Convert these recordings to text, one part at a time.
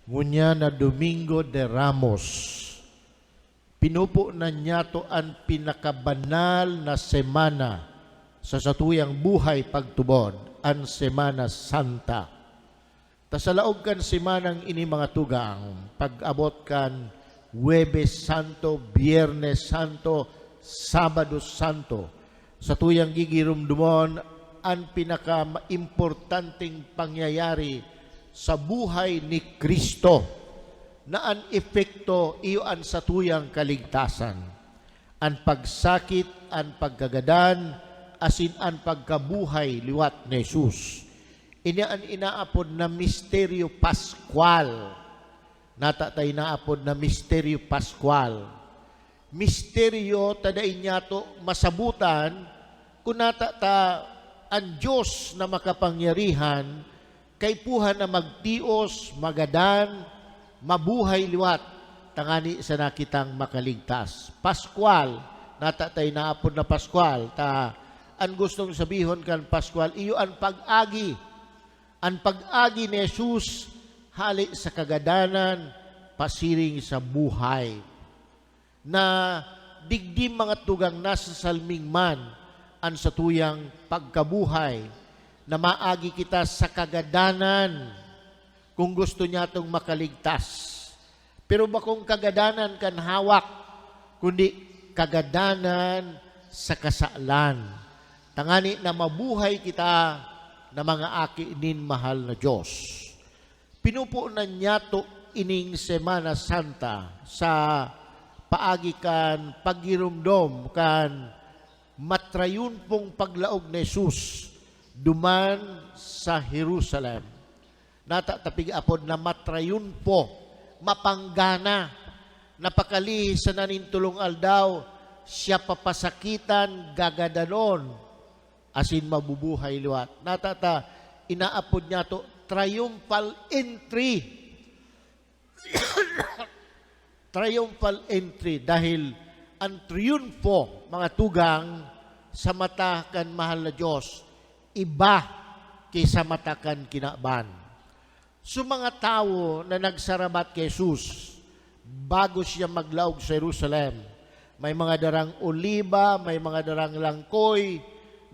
Ngunya na Domingo de Ramos, pinupo na niya to ang pinakabanal na semana sa satuyang buhay pagtubod, ang Semana Santa. Ta sa laog kan semanang ini mga tugang, pag-abot kan Huwebes Santo, Biyernes Santo, Sabado Santo, sa tuyang gigirumdumon ang pinaka-importanting pangyayari sa buhay ni Kristo na ang epekto iyon sa tuyang kaligtasan. Ang pagsakit, ang pagkagadan, asin ang pagkabuhay liwat ni Jesus. Ini ang inaapod na misteryo Pascual. Natatay naapod na misteryo Pascual. Misteryo taday niya to masabutan kung natata ang Diyos na makapangyarihan kay puha na magtios, magadan, mabuhay liwat, tangani sa nakitang makaligtas. Pascual, natatay naapod na Pascual, ang gustong sabihon kan Pascual, iyo ang pag-agi. Ang pag-agi ni Jesus, hali sa kagadanan, pasiring sa buhay. Na digdi mga tugang nasa salming man, ang satuyang pagkabuhay, na maagi kita sa kagadanan, kung gusto niya itong makaligtas. Pero ba kung kagadanan kan hawak, kundi kagadanan sa kasalan. Tangani na mabuhay kita na mga aki inin mahal na Diyos. Pinupunan niya to ining Semana Santa sa paagi kan pagirumdom kan matrayon pong paglaog ni Jesus duman sa Jerusalem. Natatapig apod na matrayon po, mapanggana, napakali sa nanintulong aldaw, siya papasakitan, gagadanon, asin mabubuhay liwat. Inaapod niya to triumphal entry. Triumphal entry dahil ang triumfo, mga tugang, sa mata kan mahal na Diyos, iba kaysa mata kan kinaban. So mga tao na nagsarabat kay Jesus, bago siya maglaog sa Jerusalem, may mga darang oliba, may mga darang langkoy,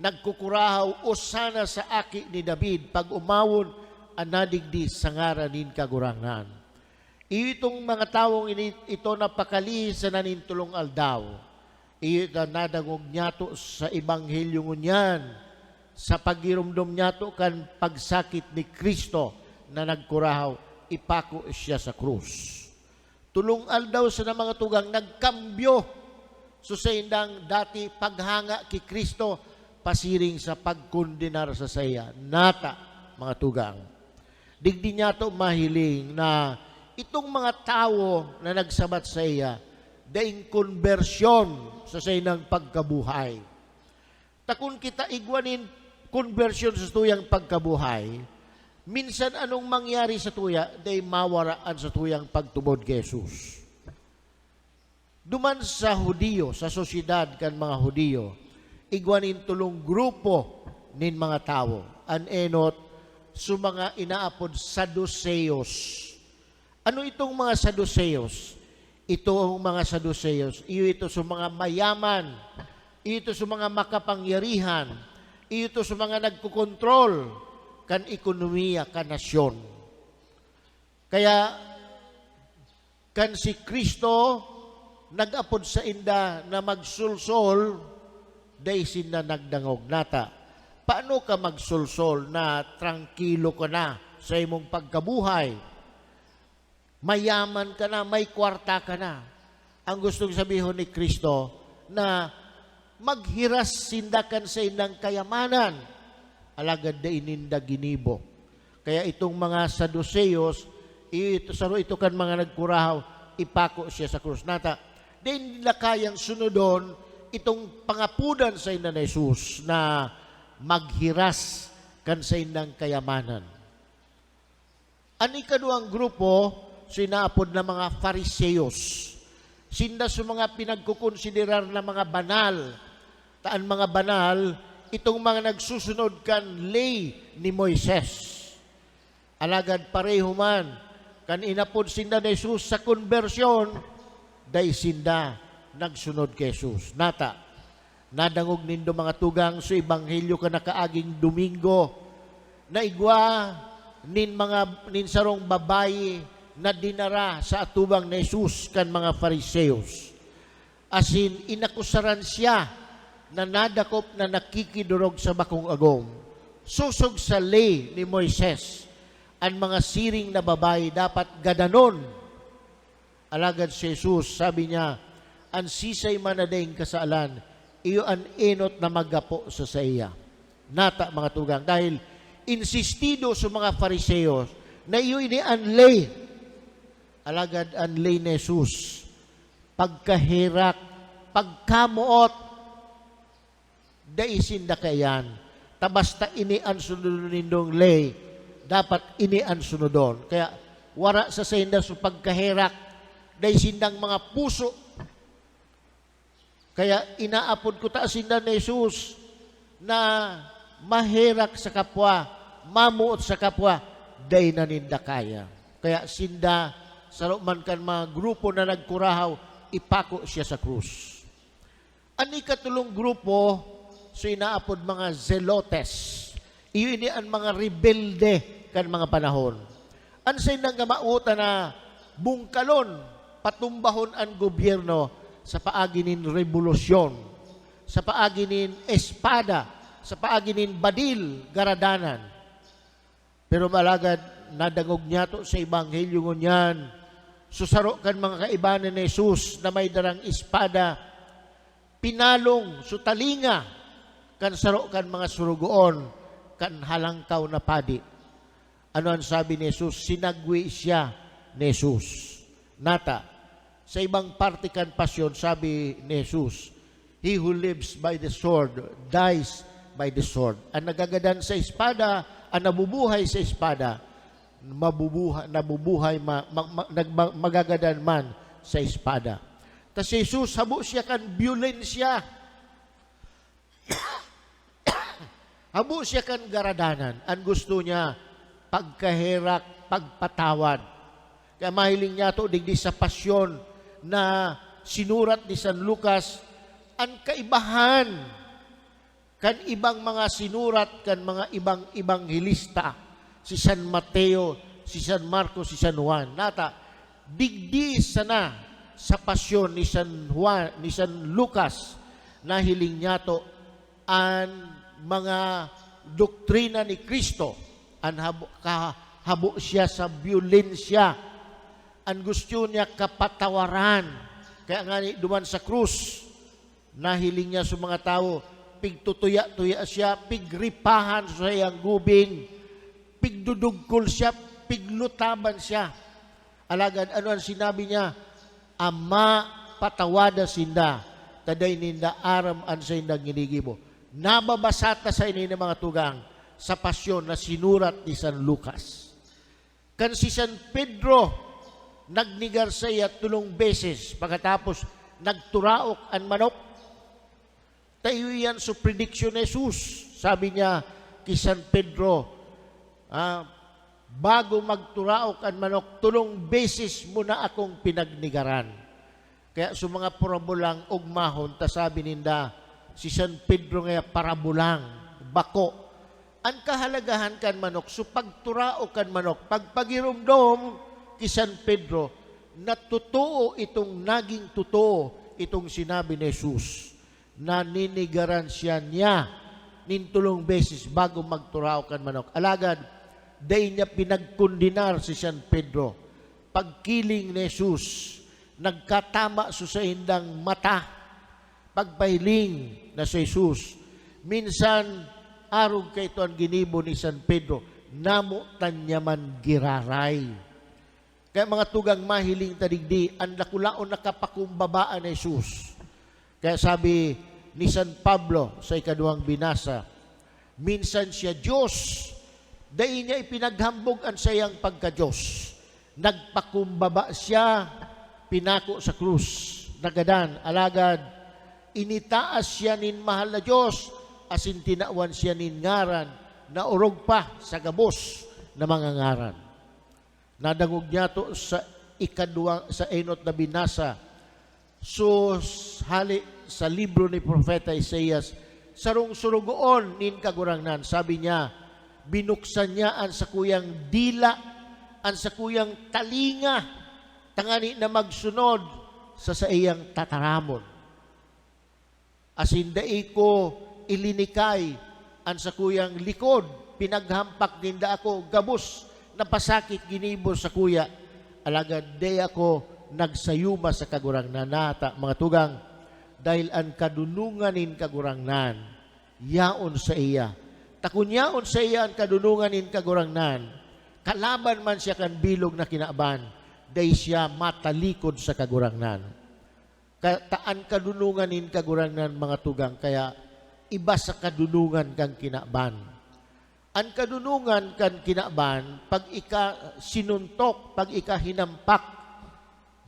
nagkukurahaw, "Osana sa aki ni David, pag umawon, anadigdi sa ngaranin kagurangan." Itong mga taong ito napakali sa nanintulong aldaw, ito nadagog niya to sa Ebanghelyo ngunyan, sa pagirumdom niya to kan pagsakit ni Kristo na nagkurahaw, ipako siya sa krus. Tulong aldaw sa mga tugang nagkambyo, so sa indang dati paghanga ki Kristo, pasiring sa pagkondenar sa saya. Nata, mga tugang. Digdi niya to mahiling na itong mga tao na nagsabat sa iya, daing konbersyon sa sayang pagkabuhay. Takun kita igwanin konbersyon sa tuyang pagkabuhay, minsan anong mangyari sa tuya, day mawaraan sa tuyang pagtubod kay Jesus. Duman sa Hudiyo, sa sosyedad kan mga Hudiyo, igwanin tulong grupo nin mga tao, anenot, su mga inaapod Saduceos. Ano itong mga Saduceos? Ito ang mga Saduceos, ito sa mga mayaman, ito sa mga makapangyarihan, ito sa mga nagkukontrol kan ekonomiya, kan nasyon. Kaya kan si Kristo nag-apod sa inda na magsulsol, day sin na nagdangog nata. Paano ka magsulsol na tranquilo ka na sa imong pagkabuhay? Mayaman ka na, may kwarta ka na. Ang gustong sabihin ni Kristo na maghiras sindakan sa indang kayamanan, alagad da ininda ginibo. Kaya itong mga Saduceos, ito kan mga nagkurahaw, ipako siya sa krus. Nata, di nila kayang sunodon itong pangapudan sa inang Jesus na maghiras kan sa indang kayamanan. Ani kaduang grupo, sinaapod na mga Fariseos. Sinda sa mga pinagkukonsiderar na mga banal. Taan mga banal, itong mga nagsusunod kan lay ni Moises. Alagad pareho man, kan inapod sinda ni Jesus sa konbersyon, day sinda nagsunod kay Jesus. Nata, nadangog nindo mga tugang sa Ebanghelyo ka nakaaging Domingo, naigwa nin sarong babayi na dinara sa atubang ni Jesus kan mga Fariseos. Asin inakusaran siya na nadakop na nakikidurog sa bakong agom. Susog sa lay ni Moises, ang mga siring na babae dapat gadanon. Alagad si Jesus, sabi niya, ang sisay manadeng kasaalan, iyo an enot na magapo sa iya. Nata mga tugang, dahil insistido sa mga Fariseos na iyo ini ang lay. Alagad ang lay ni Jesus, pagkahirak, pagkamuot, daisin na kayan, tabasta ini ang sunodon nindong lay, dapat ini ang sunodon. Kaya, wara sa senda sa pagkahirak, daisin ng mga puso. Kaya, inaapod ko ta sinda ni Jesus, na mahirak sa kapwa, mamuot sa kapwa, day na ninda kaya. Kaya, sinda, sa man kan mga grupo na nagkurahaw, ipako siya sa krus. Ang ikatulong grupo, so inaapod mga zelotes. Iyo ini ang mga rebelde kan mga panahon. Ang say nang gamauta na bungkalon, patumbahon ang gobyerno sa paaginin revolusyon, sa paaginin espada, sa paaginin badil, garadanan. Pero malagad, nadangog niya to sa Ebanghelyo ngunyan, susaro kan mga kaibanan ni Jesus na may darang espada, pinalong, sutalinga, kan saro kan mga surugoon, kan halangkaw na padi. Ano ang sabi ni Jesus? Sinagwi siya ni Jesus. Nata, sa ibang parte kan pasyon, sabi ni Jesus, he who lives by the sword, dies by the sword. Ang nagagadan sa espada, ang nabubuhay sa espada, magagadan man sa espada. Tas si Jesus, habo siya kan violensya. Habo siya kan garadanan. Ang gusto niya, pagkahirak, pagpatawad. Kaya mahiling niya to, digdi sa pasyon na sinurat ni San Lucas, ang kaibahan kan ibang mga sinurat, kan mga ibang ibanghilista, si San Mateo, si San Marcos, si San Juan. Nata, digdi sana sa pasyon ni San Juan, ni San Lucas, na hiling niya to ang mga doktrina ni Kristo, ang habo siya sa violensya, ang gusto niya kapatawaran. Kaya nga duman sa krus, nahiling niya sa mga tao, pigtutuya-tuya siya, pigripahan sa iyang gubing, pigdudugkol siya, piglutaban siya. Alagad, ano ang sinabi niya? Ama, patawada sinda, taday ninda aram an sa indang ginigibo. Nababasata sa ini ng mga tugang sa pasyon na sinurat ni San Lucas. Kan si San Pedro, nagnigar sa iya 3 beses, pagkatapos nagturaok ang manok. Tayo yan sa prediction ni Jesus. Sabi niya kay San Pedro, bago magturaok ang manok, 3 beses mo na akong pinagnigaran. Kaya sa mga parabulang ugmahon, sabi ninda, si San Pedro nga parabulang, bako. Ang kahalagahan kan manok, so pagturaok kan manok, pagpagirumdom kay San Pedro, natutuo itong naging totoo, itong sinabi ni Jesus, na ninigaran siya niya nin 3 beses bago magturaok kan manok. Alagad, day niya pinagkundinar si San Pedro. Pagkiling ni Jesus, nagkatama sa indang mata. Pagpahiling na si Jesus, minsan arog kay ito ang ginibo ni San Pedro, namutan niya man giraray. Kaya mga tugang mahiling tadigdi, ang nakulaon nakapakumbabaan ni Jesus. Kaya sabi ni San Pablo sa ikaduhang binasa, minsan siya Diyos, dahil niya ipinaghambog ang sayang pagka-Diyos. Nagpakumbaba siya, pinako sa krus, nagadan, alagad, initaas siya nin mahal na Diyos, asin tinawan siya nin ngaran, na urog pa sa gabos na mga ngaran. Nadangog niya to sa sa enot na binasa. So, hali sa libro ni Propeta Isaias, sarong surugoon nin kagurangnan. Sabi niya, binuksan niya ang sa kuyang dila, ang sa kuyang talinga, tangani na magsunod sa iyang tataramon. Asindai ko ilinikay ang sa kuyang likod, pinaghampak ninda ako, gabos, napasakit ginibo sa kuya, alagad day ako nagsayuma sa kagurangnan nata, mga tugang, dahil ang kadununganin kagurangnan, yaon sa iya. Takunyaon sa iya ang kadununganin kagurangnan, kalaban man siya kan bilog na kinaaban, day siya matalikod sa kagurangnan. Taan kadununganin kagurangnan, mga tugang, kaya iba sa kadunungan kang kinaaban. Ang kadunungan kan kinaaban, pag ika sinuntok, pag ika hinampak,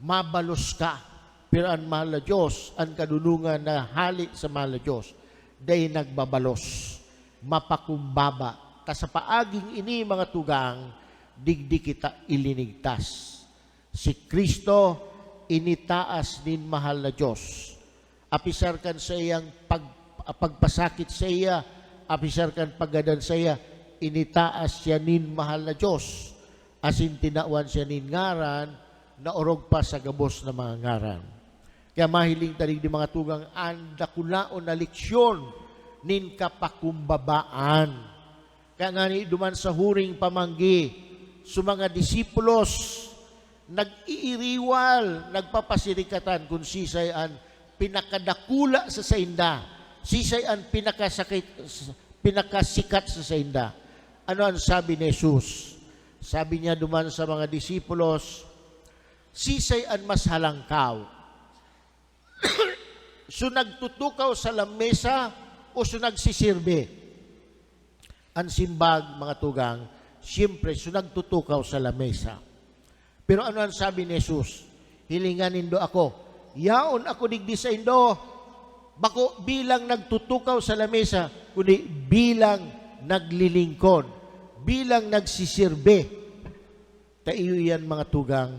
mabalos ka. Pero ang mahal na Diyos, ang kadunungan na hali sa mahal na Diyos, day nagbabalos, mapakumbaba. Ta sa paaging ini, mga tugang, digdi kita ilinigtas. Si Kristo, initaas din mahal na Diyos. Apisar kan sa iyang pagpasakit sa iya, apisar kan paggadan sa iya, initaas siya nin mahal na Diyos. Asin tinawan siya nin ngaran, na orog pa sa gabos na mga ngaran. Kaya mahiling tarig di mga tugang, anda kulaon na leksyon nin kapakumbabaan. Kaya nga ni duman sa huring pamanggi, sa mga disipulos, nag-iiriwal, nagpapasirikatan kung sisay ang pinakadakula sa sainda, sisay ang pinakasikat sa sainda. Ano ang sabi ni Jesus? Sabi niya duman sa mga disipulos, sisay ang mas halangkaw. So nagtutukaw sa lamesa o so nagsisirbe? Ang simbag, mga tugang, siyempre so nagtutukaw sa lamesa. Pero ano ang sabi ni Jesus? Hilingan nindo ako. Yaon ako digdi sa indo. Bako bilang nagtutukaw sa lamesa, kundi bilang naglilingkod, bilang nagsisirbe. Taiyo yan, mga tugang,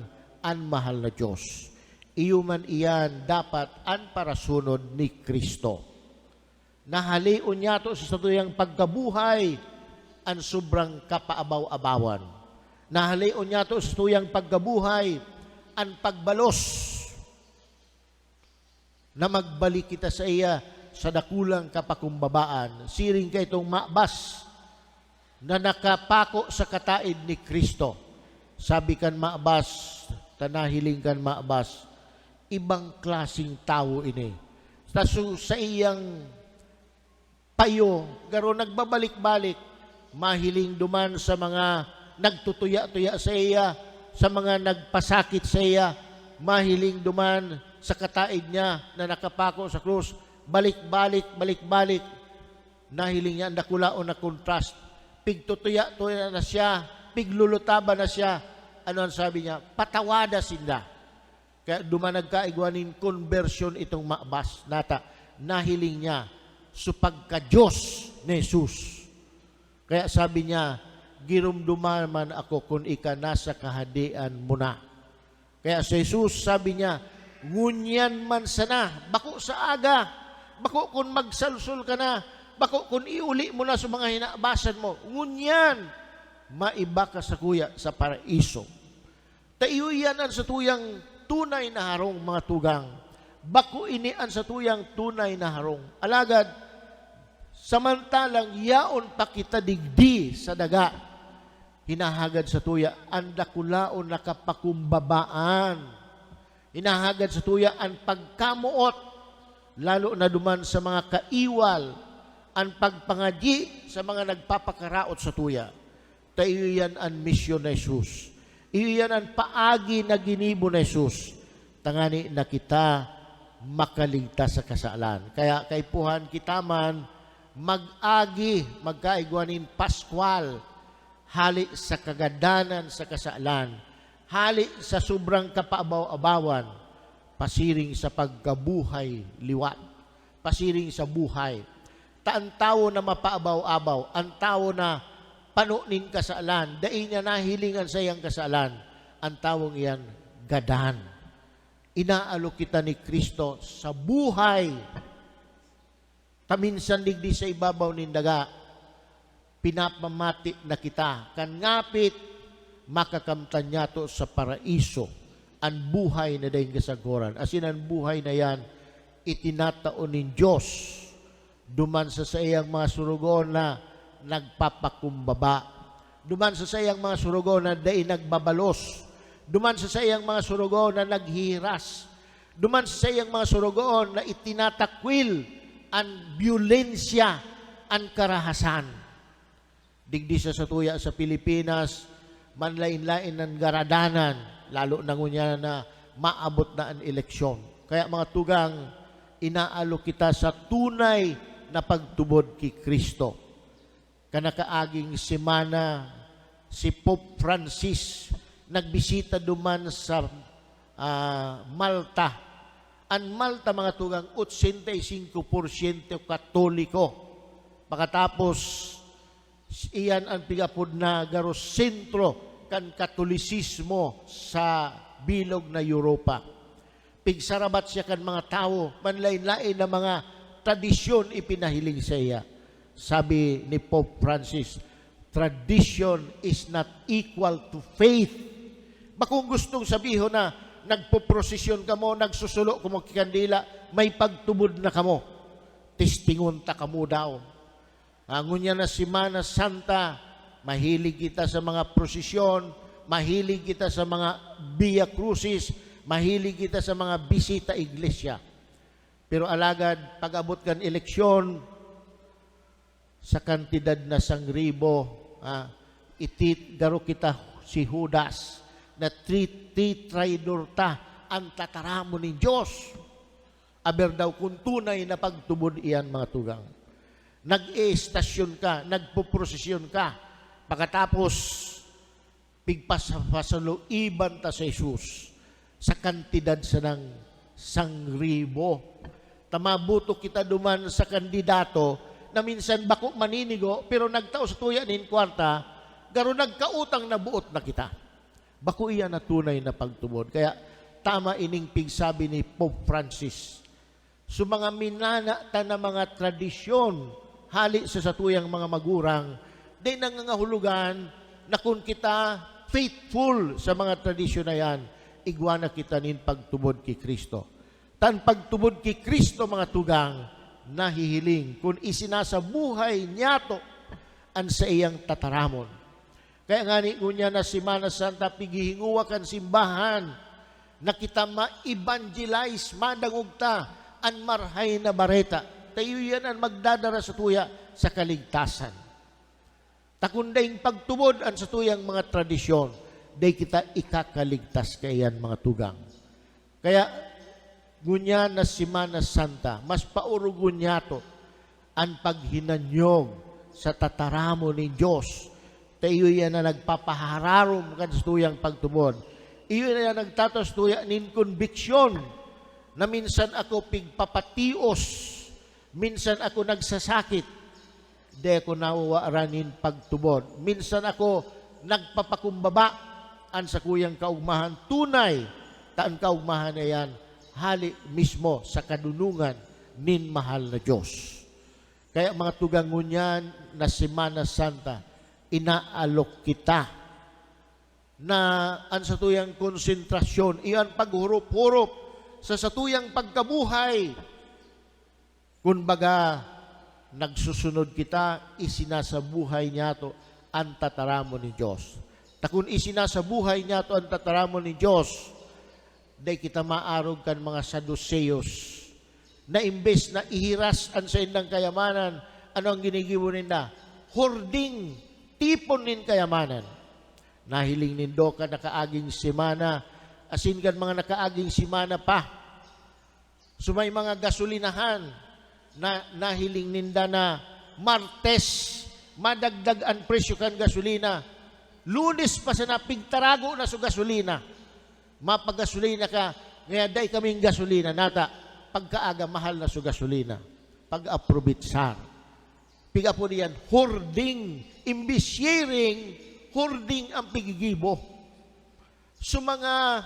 ang mahal na Diyos. Iyo man iyan dapat ang parasunod ni Kristo. Nahalion niya to sa tuyang pagkabuhay ang sobrang kapaabaw-abawan. Nahalion niya to sa tuyang pagkabuhay ang pagbalos na magbalik kita sa iya sa dakulang kapakumbabaan. Siring kay itong maabas na nakapako sa kataid ni Kristo. Sabi kan maabas, tanahiling kan maabas, ibang klasing tao ini. Sa iyang payo, garo nagbabalik-balik, mahiling duman sa mga nagtutuya-tuya sa iya, sa mga nagpasakit sa iya, mahiling duman sa kataid niya na nakapako sa krus, balik-balik, nahiling niya ang dakulaon na kontrast. Pigtutuya-tuya na siya, piglulutaba na siya. Ano ang sabi niya? Patawada sinda. Kaya dumanag kaigwanin conversion itong maabas nata. Nahiling niya supagka-Diyos ni Jesus. Kaya sabi niya, girumduman man ako kung ika nasa kahadian mo na. Kaya sa Jesus sabi niya, ngunyan man sana, bako sa aga, bako kung magsalsul ka na, bako kung iuli mo na sa mga hinabasan mo, ngunyan, maiba ka sa kuya sa paraiso. Taiyo yan ang sa tuyang tunay na harong, mga tugang. Bako ini ang sa tuyang tunay na harong. Alagad, samantalang yaon pa kita digdi sa daga, hinahagad sa tuya, ang dakulaon na kapakumbabaan. Hinahagad sa tuya ang pagkamuot, lalo na duman sa mga kaiwal, ang pagpangadyi sa mga nagpapakaraot sa tuya. Tayo yan ang misyon na Jesus. Iyo yan ang paagi na ginibo na Jesus. Tangani na kita makaligtas sa kasalan. Kaya kaipuhan kita man, mag-agi, magkaigwanin Paskwal, hali sa kagadanan sa kasalan, hali sa sobrang kapaabaw-abawan, pasiring sa pagkabuhay liwat, pasiring sa buhay. Ang tao na mapaabaw-abaw, ang tao na panunin kasalan, dai niya nahilingan sa iyang kasalan, ang tawong iyan, gadan. Inaalok kita ni Kristo sa buhay. Taminsan digdi sa ibabaw nin daga, pinapamati na kita. Kan ngapit, makakamtan niya to sa paraiso. Ang buhay na dahil kasagoran. Asin ang buhay na yan, itinataon ng Diyos. Duman sa iyang mga surugon na nagpapakumbaba. Duman sa iyang mga surugon na dahil nagbabalos. Duman sa iyang mga surugon na naghiras. Duman sa iyang mga surugon na itinatakwil ang violensya, ang karahasan. Digdi sa tuya sa Pilipinas, manlain-lain ng garadanan, lalo na ngunya na maabot na ang eleksyon. Kaya mga tugang, inaalok kita sa tunay na pagtubod kay Kristo. Kanakaaging semana, si Pope Francis nagbisita duman sa Malta. Ang Malta, mga tugang, 85% Katoliko. Pagkatapos, iyan ang pigapod na garo sentro kan Katolisismo sa bilog na Europa. Pigsarabat siya kan mga tao, manlain-lain na mga tradisyon ipinahiling sa iya. Sabi ni Pope Francis, tradition is not equal to faith. Bakong gustong sabihin na nagpoprosesyon ka mo, nagsusulo kamo kikandila, may pagtubod na kamo. Testingon ta kamo daw. Ngunya na Semana Santa, mahilig kita sa mga prosesyon, mahilig kita sa mga Via Crucis, mahilig kita sa mga bisita iglesia. Pero alagad, pag-abot kan eleksyon, sa kantidad na 1,000, garo kita si Judas, na traidor ta, ang tataramo ni Diyos. Aber daw kung tunay na pagtubod iyan, mga tugang. Nag-e-estasyon ka, nagpo-prosesyon ka, pagkatapos pigpasaluiban ta sa Jesus sa kantidad sa ng 1,000. Tamabuto kita duman sa kandidato na minsan bako maninigo, pero nagtao sa tuya nin kwarta, garo nagkautang na buot na kita. Bako iyan na tunay na pagtubod. Kaya tama ining pigsabi ni Pope Francis, so mga minana ta na mga tradisyon, hali sa satuyang mga magurang, di nangangahulugan na kung kita faithful sa mga tradisyon na yan, igwana kita nin pagtubod kay Kristo. Tan pagtubod kay Kristo, mga tugang, nahihiling kung isinasa buhay niya to ang sa iyang tataramon. Kaya nga ni ngunya na Semana Santa, pigihinguwa kan simbahan, na kita ma-evangelize, madangugta, ang marhay na bareta. Tayo yan ang magdadara sa tuya sa kaligtasan. Takundayng pagtubod ang sa tuyang mga tradisyon, day kita ikakaligtas kayan, mga tugang. Kaya, ngunya na Semana Santa, mas paurugon niya to ang paghinanyog sa tataramo ni Diyos. Tayo yan na nagpapahararom kan sa tuyang pagtubod. Iyo na yan nagtatas tuya nin conviction na minsan ako pigpapatios, minsan ako nagsasakit, di ako nawaranin pagtubod. Minsan ako nagpapakumbaba an sa kuyang kaugmahan. Tunay, taan kaugmahan na yan, hali mismo sa kadunungan nin mahal na Diyos. Kaya mga tugangon yan na Semana Santa, inaalok kita na ang satuyang konsentrasyon, iyan paghurup-hurup sa satuyang pagkabuhay. Kumbaga, nagsusunod kita, isinasabuhay niya to ang tataramo ni Diyos. Takun isinasabuhay niya to ang tataramo ni Diyos, day kita maarog kan mga Saduceos na imbes na ihiras ang sa indang kayamanan, ano ang ginigibo nila? Hoarding, tipon nin kayamanan. Nahiling nindo ka nakaaging semana, asin kan mga nakaaging semana pa. Sumay mga gasolinahan na nahiling ninda na Martes, madagdag ang presyo kan gasolina. Lunes pa sa napigtarago na sa gasolina. Mapagasolina ka, ngayon day kaming gasolina, nata, pagkaaga mahal na sa gasolina. Pag-aprobitsar. Piga po niyan, hoarding, imbis sharing, hoarding ang pigigibo. So mga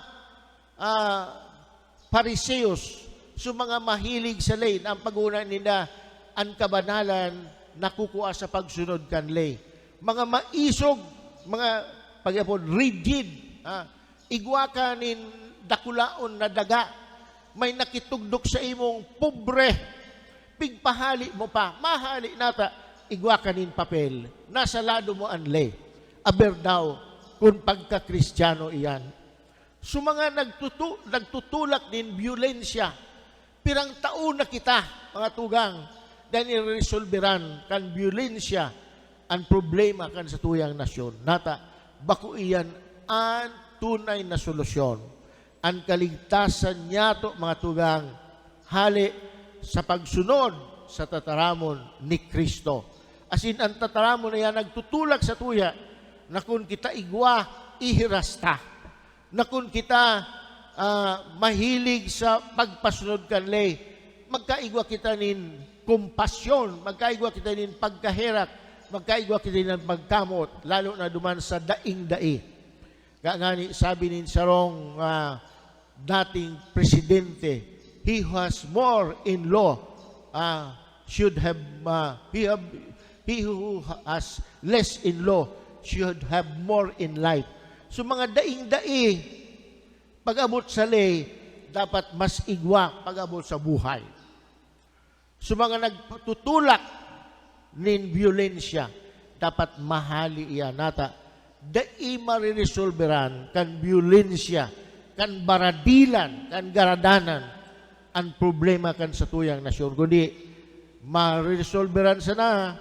Pariseos, so mga mahilig sa lay, ang pag-una nila, ang kabanalan, nakukuha sa pagsunod kan lay. Mga maisog, mga pag-apod, rigid, igwa ka nin dakulaon na daga, may nakitugdok sa imong pobre, pigpahali mo pa, mahali nata, igwa ka nin papel, nasa lado mo ang lay. Aber daw, kung pagka-Kristiyano iyan. So mga nagtutulak din violensya, pirang taon na kita, mga tugang, dahil iresolveran kan violensya ang problema kan sa tuyang nasyon. Nata, bako iyan ang tunay na solusyon. Ang kaligtasan niya to, mga tugang, hali sa pagsunod sa tataramon ni Kristo. As in, ang tataramon na yan nagtutulak sa tuya na kung kita igwa, ihirasta. Na kung kita mahilig sa pagpasunod kanlay, magkaigwa kita nin kumpasyon, magkaigwa kita nin pagkaherak, magkaigwa kita nin pagkamot, lalo na duman sa daing-dai. Ngani, sabi nin sarong dating presidente, he has more in law, he who has less in law should have more in life. So mga daing-dai, pag-abot sa lay, dapat mas igwa pag-abot sa buhay. So mga nagtutulak nin violensya, dapat mahali iyan. Nata, dai mariresolveran kan violensya, kan baradilan, kan garadanan, ang problema kan sa tuyang nasyon. Kundi, mariresolveran sana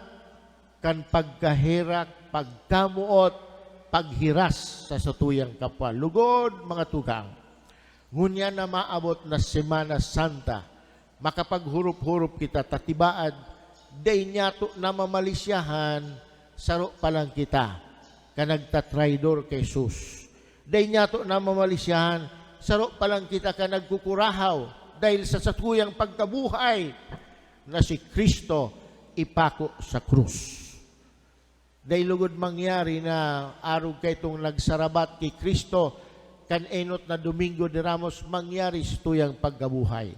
kan pagkahirak, pagkamuot, paghiras sa satuyang kapwa. Lugod, mga tugang, ngunya na maabot na Semana Santa, makapaghurup-hurup kita, tatibaad, day nyato na mamalisyahan, saro pa lang kita, kanagtatraidor kay Jesus. Day nyato na mamalisyahan, saro pa lang kita kanagkukurahaw, dahil sa satuyang pagkabuhay, na si Kristo ipako sa krus. Dahil lugod mangyari na araw kay itong nagsarabat kay Kristo, kan enot na Domingo de Ramos, mangyari sa tuyang pagkabuhay.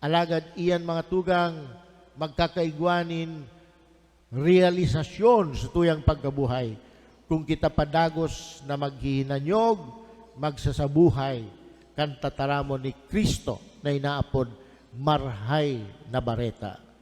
Alagad iyan, mga tugang, magkakaigwanin realisasyon sa tuyang pagkabuhay. Kung kita padagos na maghihinanyog, magsasabuhay, kan tataramon ni Kristo na inaapod marhay na bareta.